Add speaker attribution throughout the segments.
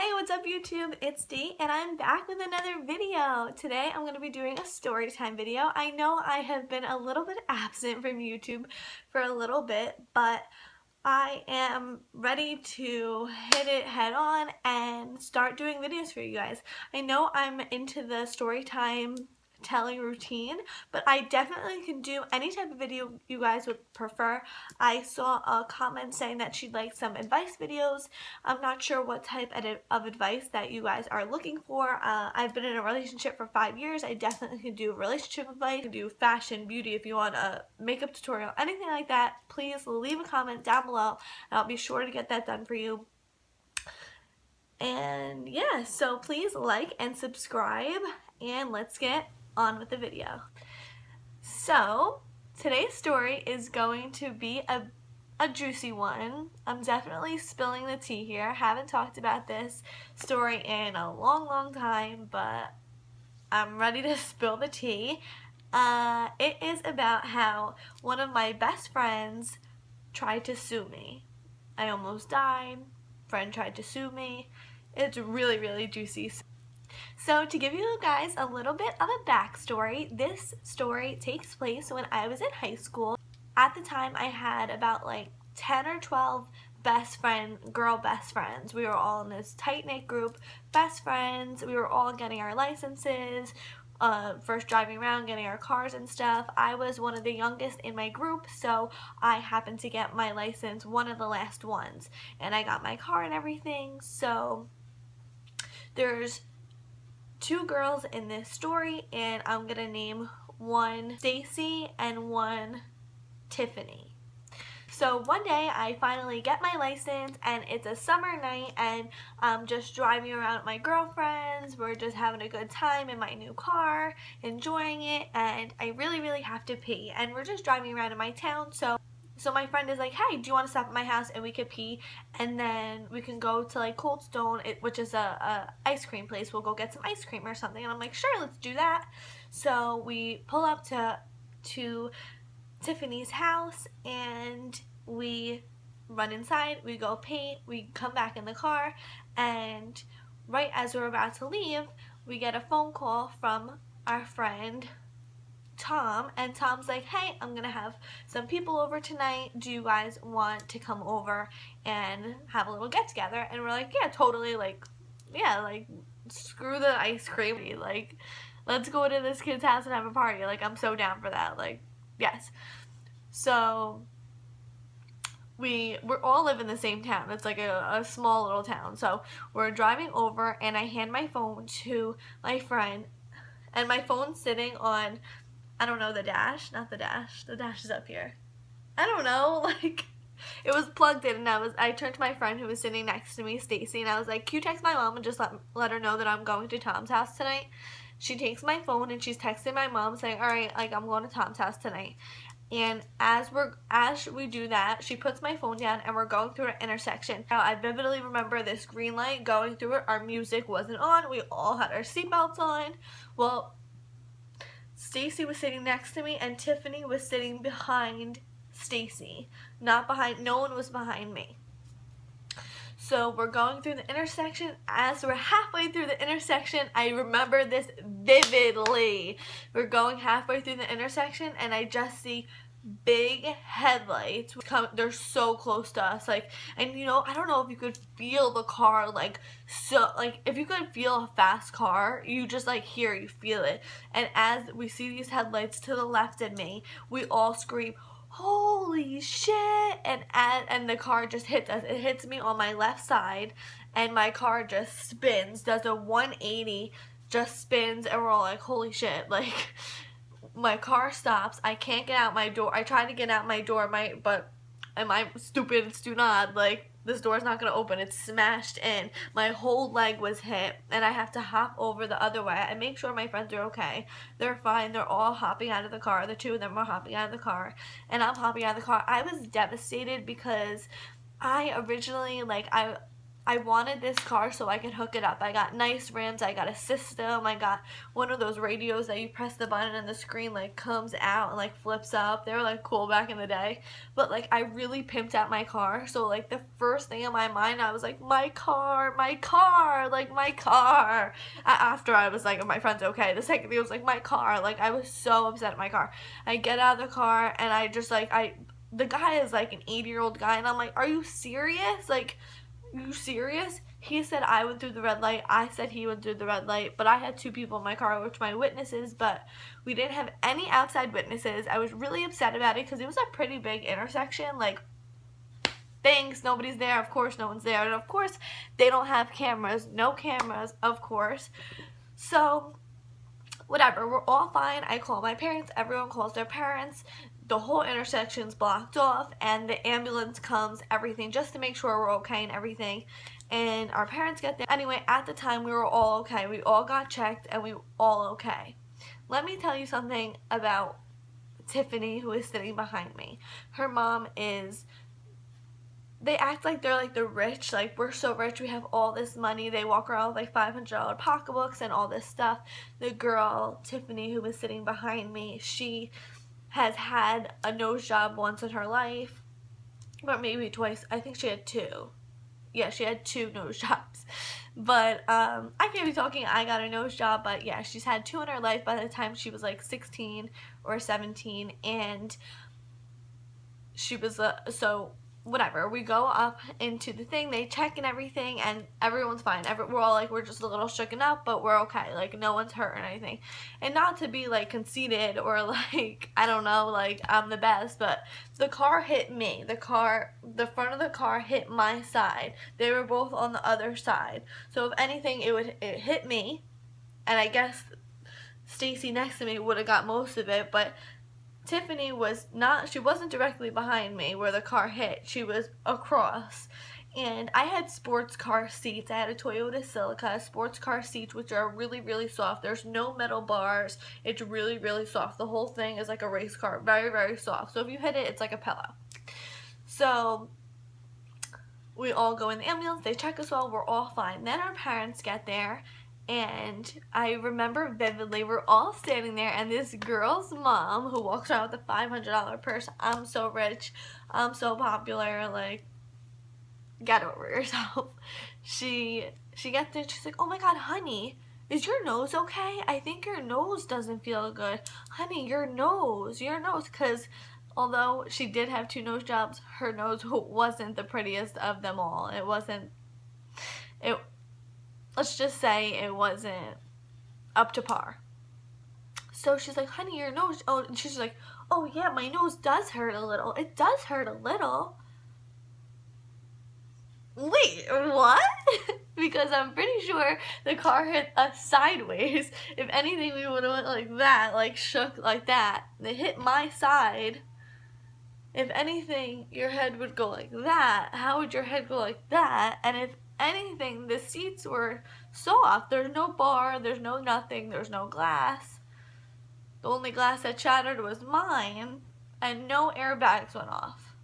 Speaker 1: Hey, what's up YouTube? It's Dee and I'm back with another video. Today I'm going to be doing a story time video. I know I have been a little bit absent from YouTube for a little bit, but I am ready to hit it head on and start doing videos for you guys. I know I'm into the story time telling routine, but I definitely can do any type of video you guys would prefer. I saw a comment saying that she'd like some advice videos. I'm not sure what type of advice that you guys are looking for. I've been in a relationship for 5 years. I definitely can do relationship advice, I can do fashion, beauty, if you want a makeup tutorial, anything like that. Please leave a comment down below and I'll be sure to get that done for you. And yeah, so please like and subscribe and let's get on with the video. So today's story is going to be a juicy one. I'm definitely spilling the tea here. Haven't talked about this story in a long time, but I'm ready to spill the tea. It is about how one of my best friends tried to sue me. I almost died. Friend tried to sue me. It's really juicy. So to give you guys a little bit of a backstory, this story takes place when I was in high school. At the time I had about like 10 or 12 girl best friends. We were all in this tight-knit group, best friends. We were all getting our licenses, first driving around, getting our cars and stuff. I was one of the youngest in my group, so I happened to get my license one of the last ones. And I got my car and everything, so there's 2 girls in this story, and I'm gonna name one Stacy and one Tiffany. So one day I finally get my license and it's a summer night and I'm just driving around with my girlfriends. We're just having a good time in my new car, enjoying it, and I really have to pee. And we're just driving around in my town, so my friend is like, hey, do you want to stop at my house and we could pee and then we can go to like Cold Stone, which is a ice cream place. We'll go get some ice cream or something. And I'm like, sure, let's do that. So we pull up to Tiffany's house and we run inside, we go pee, we come back in the car, and right as we're about to leave, we get a phone call from our friend Tom, and Tom's like, hey, I'm gonna have some people over tonight. Do you guys want to come over and have a little get together? And we're like, yeah, totally, like, yeah, like, screw the ice cream, like, let's go to this kid's house and have a party. Like, I'm so down for that, like, yes. So we're all live in the same town. It's like a small little town. So we're driving over and I hand my phone to my friend, and my phone's sitting on, I don't know, the dash, not the dash. The dash is up here. I don't know, like, it was plugged in, and I turned to my friend who was sitting next to me, Stacy, and I was like, can you text my mom and just let her know that I'm going to Tom's house tonight? She takes my phone and she's texting my mom saying, all right, like, I'm going to Tom's house tonight. And as we do that, she puts my phone down and we're going through an intersection. Now, I vividly remember this green light going through it. Our music wasn't on. We all had our seatbelts on. Well, Stacy was sitting next to me and Tiffany was sitting behind Stacy. No one was behind me. So we're going through the intersection. As we're halfway through the intersection, I remember this vividly. We're going halfway through the intersection and I just see big headlights they're so close to us, like, and you know, I don't know if you could feel the car, like, so, like, if you could feel a fast car, you just like you feel it. And as we see these headlights to the left of me, we all scream, holy shit, and the car just hits us. It hits me on my left side and my car just spins, does a 180, just spins, and we're all like, holy shit, like, my car stops. I can't get out my door. I tried to get out my door, but am I stupid? It's do not, like, this door's not gonna open. It's smashed in. My whole leg was hit and I have to hop over the other way. I make sure my friends are okay. They're fine. They're all hopping out of the car. The 2 of them are hopping out of the car and I'm hopping out of the car. I was devastated because I originally, like, I I wanted this car so I could hook it up. I got nice rims, I got a system, I got one of those radios that you press the button and the screen like comes out and like flips up. They were like cool back in the day. But like I really pimped out my car. So like the first thing in my mind, I was like, my car, like my car. After I was like, my friend's okay. The second thing was like, my car. Like I was so upset at my car. I get out of the car and I just like, the guy is like an 80-year-old guy and I'm like, are you serious? Like, you serious? He said I went through the red light. I said he went through the red light. But I had 2 people in my car, which my witnesses, but we didn't have any outside witnesses. I was really upset about it because it was a pretty big intersection. Like, thanks, nobody's there. Of course, no one's there. And of course, they don't have cameras. No cameras, of course. So, whatever. We're all fine. I call my parents. Everyone calls their parents. The whole intersection's blocked off and the ambulance comes, everything, just to make sure we're okay and everything. And our parents get there. Anyway, at the time we were all okay. We all got checked and we were all okay. Let me tell you something about Tiffany, who is sitting behind me. Her mom is, they act like they're like the rich, like we're so rich, we have all this money. They walk around with like $500 pocketbooks and all this stuff. The girl, Tiffany, who was sitting behind me, she has had a nose job once in her life, or maybe twice. I think she had 2. Yeah, she had 2 nose jobs. But I can't be talking, I got a nose job, but yeah, she's had 2 in her life by the time she was like 16 or 17, and she was, so whatever, we go up into the thing, they check and everything, and everyone's fine. We're all like, we're just a little shooken up, but we're okay, like no one's hurt or anything. And not to be like conceited or like, I don't know, like I'm the best, but the car hit me. The front of the car hit my side. They were both on the other side, so if anything it hit me, and I guess Stacy next to me would have got most of it, but Tiffany was not, she wasn't directly behind me where the car hit. She was across. And I had sports car seats. I had a Toyota Celica sports car seats, which are really, really soft. There's no metal bars. It's really, really soft. The whole thing is like a race car. Very, very soft. So if you hit it, it's like a pillow. So we all go in the ambulance. They check us all. We're all fine. Then our parents get there. And I remember vividly, we're all standing there, and this girl's mom, who walks around with a $500 purse, I'm so rich, I'm so popular, like, get over yourself. She gets there, she's like, oh my god, honey, is your nose okay? I think your nose doesn't feel good. Honey, your nose, because although she did have 2 nose jobs, her nose wasn't the prettiest of them all. Let's just say it wasn't up to par. So she's like, honey, your nose, oh, and she's like, oh yeah, my nose does hurt a little. It does hurt a little. Wait, what? Because I'm pretty sure the car hit us sideways. If anything, we would have went like that, like shook like that. They hit my side. If anything, your head would go like that. How would your head go like that? And if anything, the seats were soft. There's no bar, there's no nothing, there's no glass. The only glass that shattered was mine, and no airbags went off.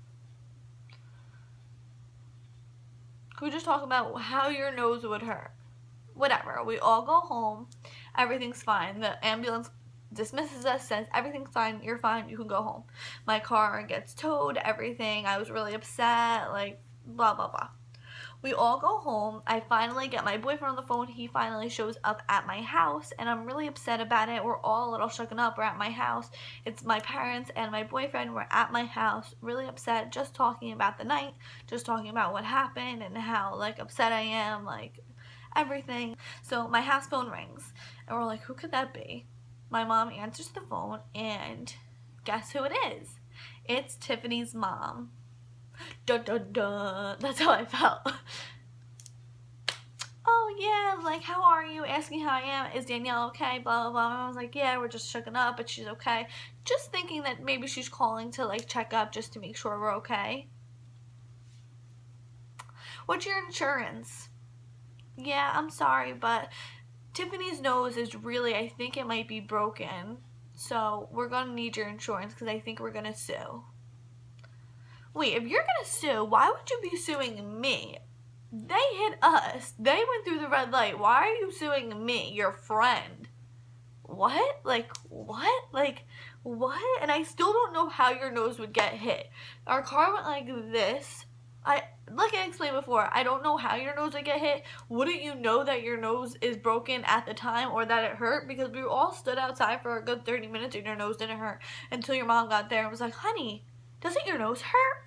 Speaker 1: Can we just talk about how your nose would hurt? Whatever, we all go home, everything's fine. The ambulance dismisses us, says everything's fine, you're fine, you can go home. My car gets towed, everything. I was really upset, like blah blah blah. We all go home. I finally get my boyfriend on the phone. He finally shows up at my house, and I'm really upset about it. We're all a little shooken up. We're at my house. It's my parents and my boyfriend. We're at my house, really upset, just talking about the night, just talking about what happened and how like upset I am, like everything. So my house phone rings, and we're like, who could that be? My mom answers the phone, and guess who it is? It's Tiffany's mom. Dun dun dun. That's how I felt. Oh yeah, like how are you? Asking how I am. Is Danielle okay? Blah blah blah. I was like, yeah, we're just shooken up, but she's okay. Just thinking that maybe she's calling to like check up just to make sure we're okay. What's your insurance? Yeah, I'm sorry, but Tiffany's nose is really, I think it might be broken. So we're gonna need your insurance because I think we're gonna sue. Wait, if you're gonna sue, why would you be suing me? They hit us. They went through the red light. Why are you suing me, your friend? What? Like, what? Like, what? And I still don't know how your nose would get hit. Our car went like this. Like I explained before, I don't know how your nose would get hit. Wouldn't you know that your nose is broken at the time or that it hurt? Because we all stood outside for a good 30 minutes and your nose didn't hurt until your mom got there and was like, honey, doesn't your nose hurt?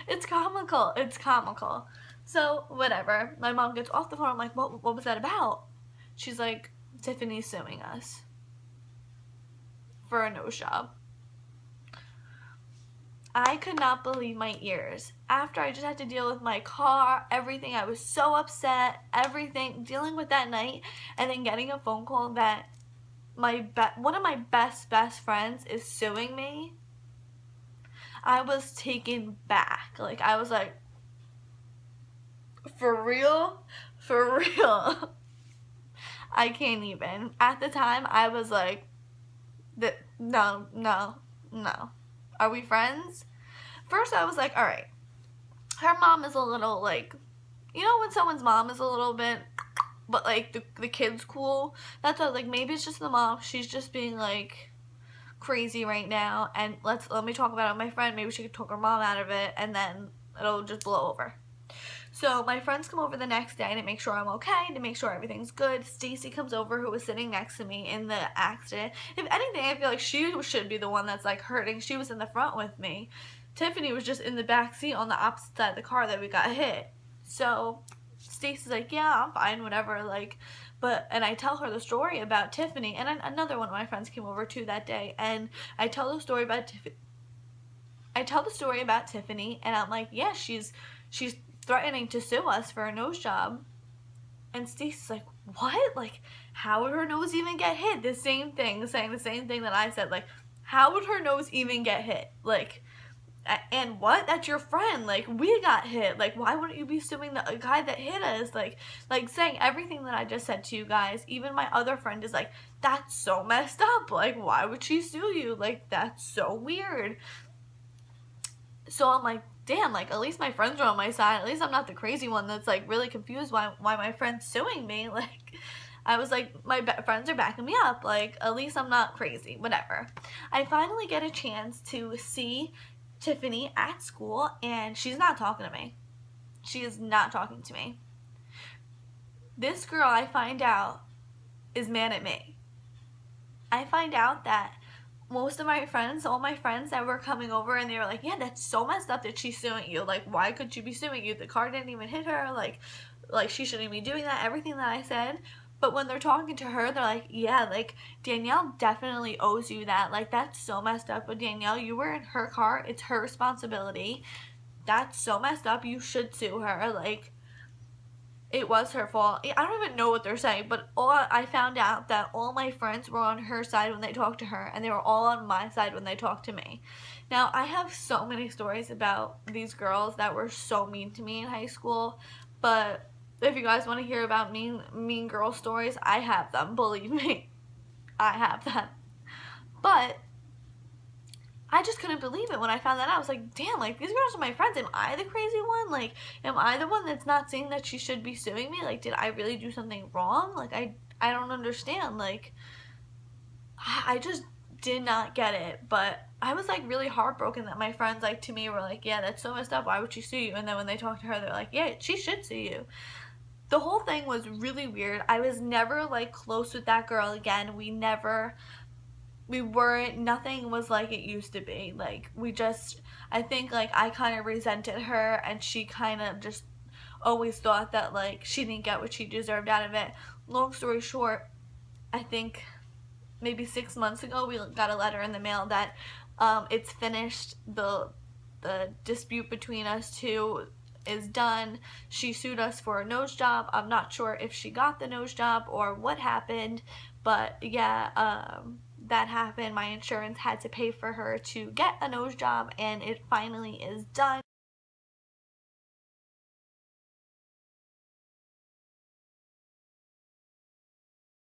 Speaker 1: It's comical. It's comical. So, whatever. My mom gets off the phone. I'm like, what was that about? She's like, Tiffany's suing us for a nose job. I could not believe my ears. After I just had to deal with my car, everything, I was so upset, everything, dealing with that night, and then getting a phone call that one of my best friends is suing me. I was taken back. Like, I was like, for real? For real? I can't even. At the time, I was like, no. Are we friends? First, I was like, all right. Her mom is a little, like, you know when someone's mom is a little bit, but, like, the kid's cool? That's why I was like, maybe it's just the mom. She's just being, like, crazy right now. And let me talk about it with my friend. Maybe she could talk her mom out of it, and then it'll just blow over. So my friends come over the next day to make sure I'm okay, to make sure everything's good. Stacy comes over, who was sitting next to me in the accident. If anything, I feel like she should be the one that's like hurting. She was in the front with me. Tiffany was just in the back seat on the opposite side of the car that we got hit. So Stacy's like, yeah, I'm fine, whatever. Like, and I tell her the story about Tiffany, and another one of my friends came over too that day, and I tell the story about Tiffany, and I'm like, yeah, she's threatening to sue us for a nose job. And Stacey's like, what? Like, how would her nose even get hit? The same thing, saying the same thing that I said. Like, how would her nose even get hit? Like, and what? That's your friend. Like, we got hit. Like, why wouldn't you be suing the guy that hit us? Like saying everything that I just said to you guys. Even my other friend is like, that's so messed up. Like, why would she sue you? Like, that's so weird. So I'm like, damn, like, at least my friends are on my side. At least I'm not the crazy one that's, like, really confused why my friend's suing me. Like, I was like, my friends are backing me up. Like, at least I'm not crazy. Whatever. I finally get a chance to see Tiffany at school, and she's not talking to me. She is not talking to me. This girl, I find out, is mad at me. I find out that most of my friends, all my friends that were coming over, and they were like, yeah, that's so messed up that she's suing you. Like, why could she be suing you? The car didn't even hit her. Like she shouldn't be doing that. Everything that I said. But when they're talking to her, they're like, yeah, like, Danielle definitely owes you that. Like, that's so messed up. But Danielle, you were in her car. It's her responsibility. That's so messed up. You should sue her. Like, it was her fault. I don't even know what they're saying, but I found out that all my friends were on her side when they talked to her, and they were all on my side when they talked to me. Now, I have so many stories about these girls that were so mean to me in high school, but if you guys want to hear about mean girl stories, I have them, believe me. I have them. But I just couldn't believe it when I found that out. I was like, damn, like, these girls are my friends. Am I the crazy one? Like, am I the one that's not saying that she should be suing me? Like, did I really do something wrong? Like, I don't understand. Like, I just did not get it. But I was, like, really heartbroken that my friends, like, to me were like, yeah, that's so messed up. Why would she sue you? And then when they talked to her, they're like, yeah, she should sue you. The whole thing was really weird. I was never, like, close with that girl again. Nothing was like it used to be. Like, I think, like, I kind of resented her, and she kind of just always thought that, like, she didn't get what she deserved out of it. Long story short, I think maybe 6 months ago, we got a letter in the mail that it's finished. The dispute between us two is done. She sued us for a nose job. I'm not sure if she got the nose job or what happened, but yeah, that happened. My insurance had to pay for her to get a nose job, and it finally is done.